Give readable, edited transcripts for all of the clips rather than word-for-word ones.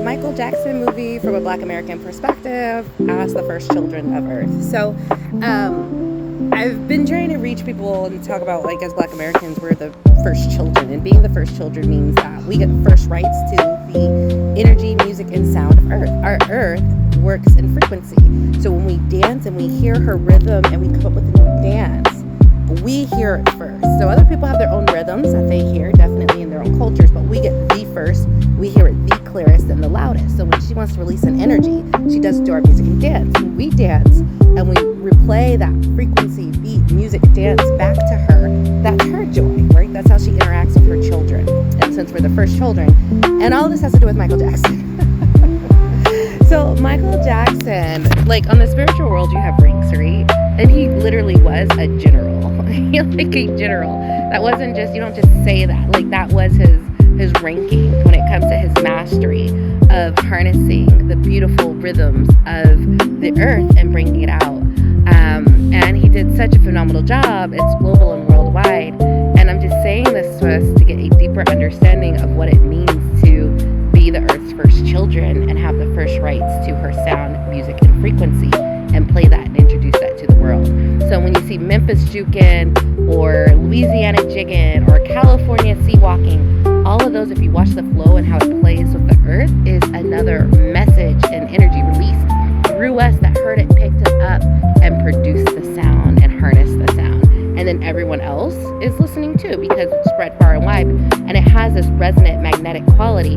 the Michael Jackson movie from a Black American perspective as the first children of Earth. So I've been trying to reach people and talk about, like, as Black Americans, we're the first children. And being the first children means that we get first rights to the energy, music, and sound of Earth. Our Earth works in frequency. So when we dance and we hear her rhythm and we come up with a new dance, we hear it first. So other people have their own rhythms that they hear, definitely in their own cultures, but we get the first. We hear it the clearest and the loudest. So when she wants to release an energy, she does it to our music and dance. When we dance and we replay that frequency, beat, music, dance back to her, that's her joy, right? That's how she interacts with her children. And since we're the first children, and all this has to do with Michael Jackson. So Michael Jackson, like, on the spiritual world, you have ranks, right? And he literally was a general. Like a general. That wasn't just, you don't just say that. Like, that was his ranking when it comes to his mastery of harnessing the beautiful rhythms of the earth and bringing it out. And he did such a phenomenal job. It's global and worldwide. And I'm just saying this to us to get a deeper understanding of what it means to be the earth's first children and have the first rights to her sound, music, and frequency, and play that and introduce that to the world. So when you see Memphis jukin, or Louisiana jigging, or California sea walking, all of those, if you watch the flow and how it plays with the earth, is another message and energy released through us that heard it, picked it up, and produced the sound and harnessed the sound. And then everyone else is listening too, because it's spread far and wide, and it has this resonant magnetic quality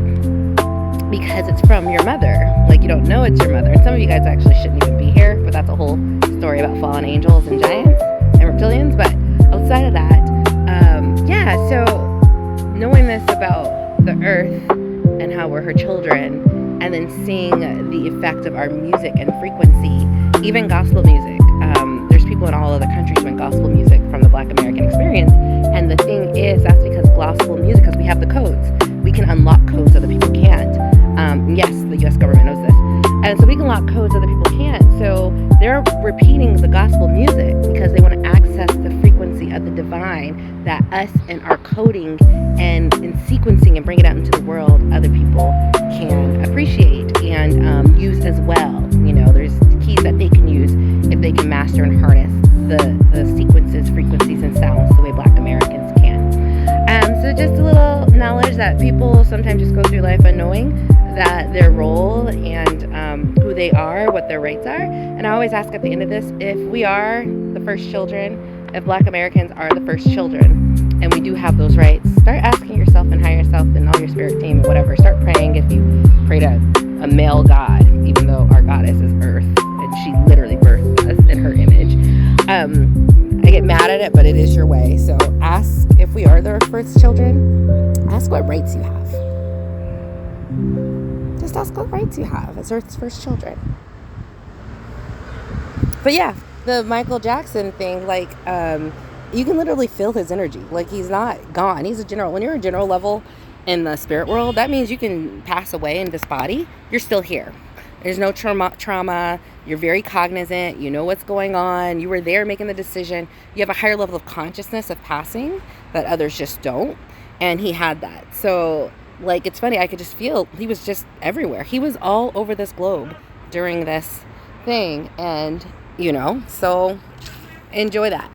because it's from your mother. Like, you don't know it's your mother. And some of you guys actually shouldn't even be here, but that's a whole story about fallen angels and giants and reptilians. But outside of that, so knowing this about the earth and how we're her children, and then seeing the effect of our music and frequency, even gospel music. There's people in all other countries doing gospel music from the Black American experience. And the thing is, that's because gospel music, because we have the codes. We can unlock codes other people can't. Yes, the U.S. government knows this. And so we can unlock codes other people can't. So they're repeating the gospel music because they want to access the frequency of the divine that us and our coding and in sequencing and bring it out into the world, other people can appreciate and use as well. You know, there's keys that they can use if they can master and harness the sequences, frequencies, and sounds the way Black Americans can. So just a little knowledge that people sometimes just go through life unknowing that their role and who they are, what their rights are. And I always ask at the end of this, if we are the first children, if Black Americans are the first children, and we do have those rights, start asking yourself and higher self and all your spirit team and whatever. Start praying if you pray to a male god, even though our goddess is Earth, and she literally birthed us in her image. I get mad at it, but it is your way. So ask if we are their first children. Ask what rights you have. Just ask what rights you have as Earth's first children. But yeah, the Michael Jackson thing, like, you can literally feel his energy. Like, he's not gone. He's a general. When you're a general level in the spirit world, that means you can pass away in this body. You're still here. There's no trauma. You're very cognizant. You know what's going on. You were there making the decision. You have a higher level of consciousness of passing that others just don't. And he had that. So, like, it's funny. I could just feel he was just everywhere. He was all over this globe during this thing. And, you know, so enjoy that.